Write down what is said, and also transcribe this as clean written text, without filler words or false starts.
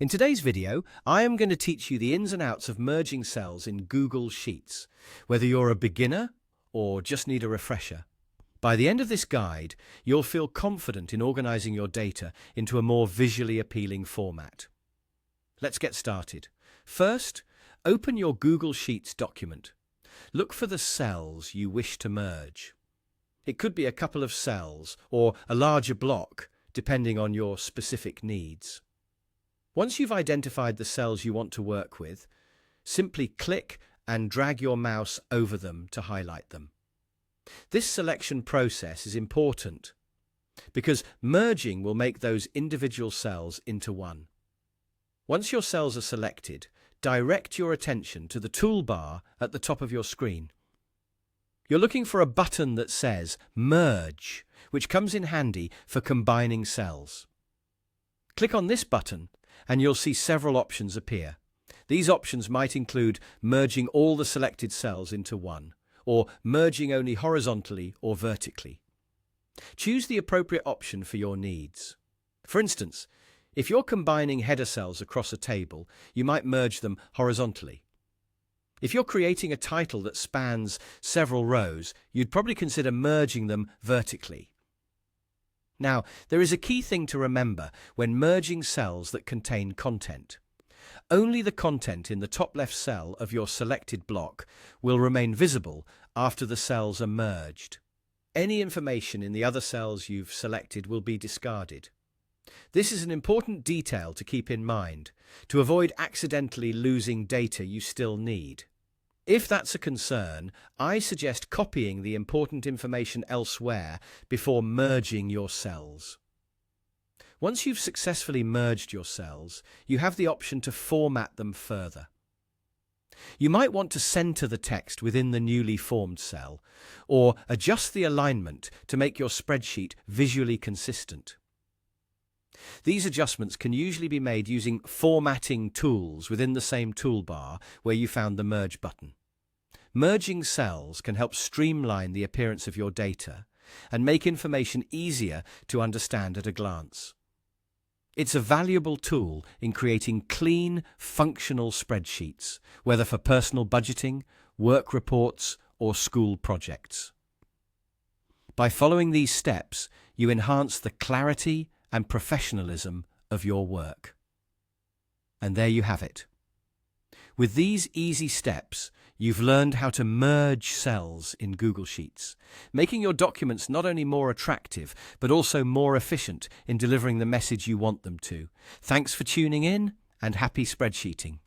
In today's video, I am going to teach you the ins and outs of merging cells in Google Sheets, whether you're a beginner or just need a refresher. By the end of this guide, you'll feel confident in organizing your data into a more visually appealing format. Let's get started. First, open your Google Sheets document. Look for the cells you wish to merge. It could be a couple of cells or a larger block, depending on your specific needs. Once you've identified the cells you want to work with, simply click and drag your mouse over them to highlight them. This selection process is important because merging will make those individual cells into one. Once your cells are selected, direct your attention to the toolbar at the top of your screen. You're looking for a button that says Merge, which comes in handy for combining cells. Click on this button and you'll see several options appear. These options might include merging all the selected cells into one, or merging only horizontally or vertically. Choose the appropriate option for your needs. For instance, if you're combining header cells across a table, you might merge them horizontally. If you're creating a title that spans several rows, you'd probably consider merging them vertically. Now, there is a key thing to remember when merging cells that contain content. Only the content in the top left cell of your selected block will remain visible after the cells are merged. Any information in the other cells you've selected will be discarded. This is an important detail to keep in mind, to avoid accidentally losing data you still need. If that's a concern, I suggest copying the important information elsewhere before merging your cells. Once you've successfully merged your cells, you have the option to format them further. You might want to center the text within the newly formed cell, or adjust the alignment to make your spreadsheet visually consistent. These adjustments can usually be made using formatting tools within the same toolbar where you found the Merge button. Merging cells can help streamline the appearance of your data and make information easier to understand at a glance. It's a valuable tool in creating clean, functional spreadsheets, whether for personal budgeting, work reports, or school projects. By following these steps, you enhance the clarity and professionalism of your work. And there you have it. With these easy steps, you've learned how to merge cells in Google Sheets, making your documents not only more attractive, but also more efficient in delivering the message you want them to. Thanks for tuning in, and happy spreadsheeting.